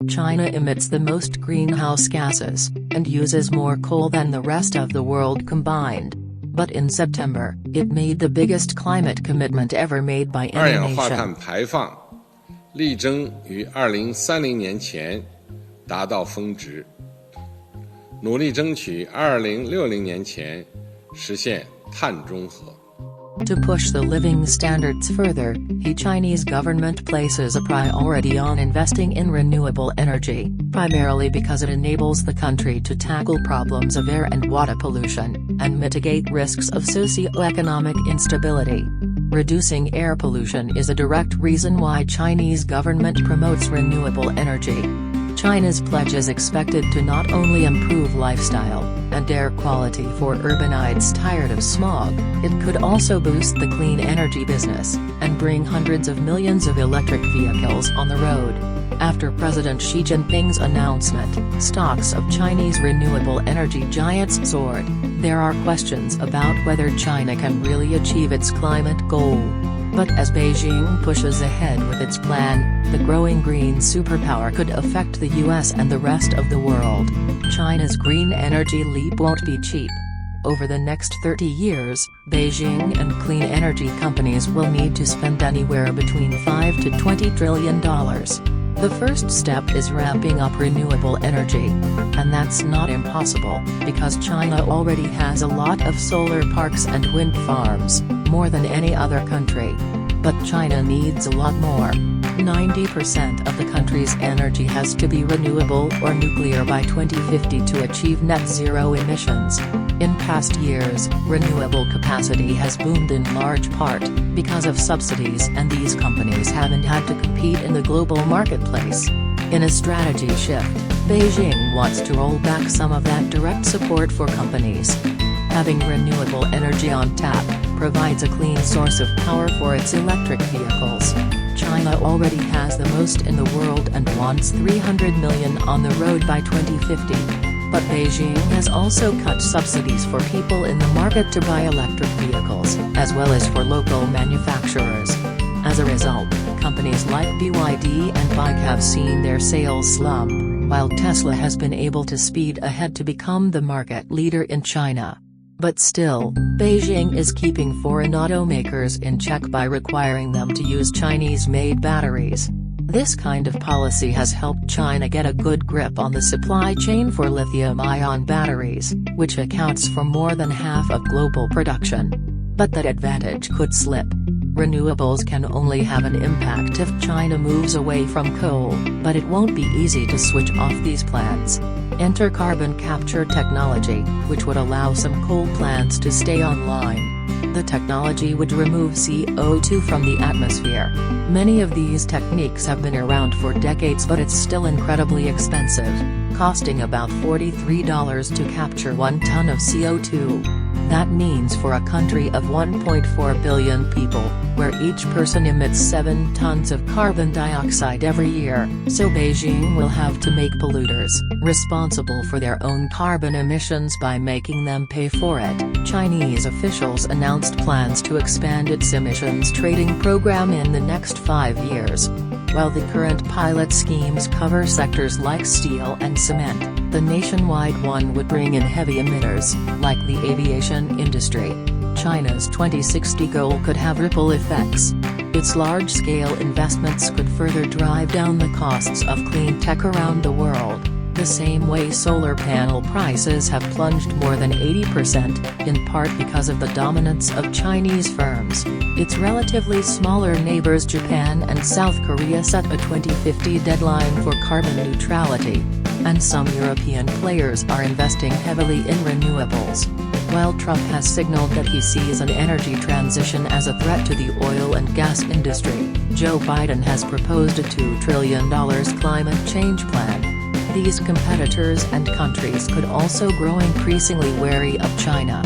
China emits the most greenhouse gases, and uses more coal than the rest of the world combined. But in September, it made the biggest climate commitment ever made by any nation. 二氧化碳排放力争于2030年前达到峰值，努力争取2060年前实现碳中和。To push the living standards further, the Chinese government places a priority on investing in renewable energy, primarily because it enables the country to tackle problems of air and water pollution, and mitigate risks of socio-economic instability. Reducing air pollution is a direct reason why Chinese government promotes renewable energy. China's pledge is expected to not only improve lifestyle and air quality for urbanites tired of smog, it could also boost the clean energy business, and bring hundreds of millions of electric vehicles on the road. After President Xi Jinping's announcement, stocks of Chinese renewable energy giants soared. There are questions about whether China can really achieve its climate goal. But as Beijing pushes ahead with its plan, the growing green superpower could affect the US and the rest of the world. China's green energy leap won't be cheap. Over the next 30 years, Beijing and clean energy companies will need to spend anywhere between $5 to $20 trillion. The first step is ramping up renewable energy. And that's not impossible, because China already has a lot of solar parks and wind farms, more than any other country. But China needs a lot more. 90% of the country's energy has to be renewable or nuclear by 2050 to achieve net zero emissions. In past years, renewable capacity has boomed in large part because of subsidies, and these companies haven't had to compete in the global marketplace. In a strategy shift, Beijing wants to roll back some of that direct support for companies. Having renewable energy on tap provides a clean source of power for its electric vehicles. China already has the most in the world and wants 300 million on the road by 2050. But Beijing has also cut subsidies for people in the market to buy electric vehicles, as well as for local manufacturers. As a result, companies like BYD and BYD have seen their sales slump, while Tesla has been able to speed ahead to become the market leader in China. But still, Beijing is keeping foreign automakers in check by requiring them to use Chinese-made batteries. This kind of policy has helped China get a good grip on the supply chain for lithium-ion batteries, which accounts for more than half of global production. But that advantage could slip. Renewables can only have an impact if China moves away from coal, but it won't be easy to switch off these plants. Enter carbon capture technology, which would allow some coal plants to stay online. The technology would remove CO2 from the atmosphere. Many of these techniques have been around for decades, but it's still incredibly expensive, costing about $43 to capture 1 ton of CO2. That means for a country of 1.4 billion people, where each person emits 7 tons of carbon dioxide every year, so Beijing will have to make polluters responsible for their own carbon emissions by making them pay for it. Chinese officials announced plans to expand its emissions trading program in the next 5 years. While the current pilot schemes cover sectors like steel and cement, the nationwide one would bring in heavy emitters, like the aviation industry. China's 2060 goal could have ripple effects. Its large-scale investments could further drive down the costs of clean tech around the world, the same way solar panel prices have plunged more than 80%, in part because of the dominance of Chinese firms. Its relatively smaller neighbors Japan and South Korea set a 2050 deadline for carbon neutrality, and some European players are investing heavily in renewables. While Trump has signaled that he sees an energy transition as a threat to the oil and gas industry, Joe Biden has proposed a $2 trillion climate change plan. These competitors and countries could also grow increasingly wary of China.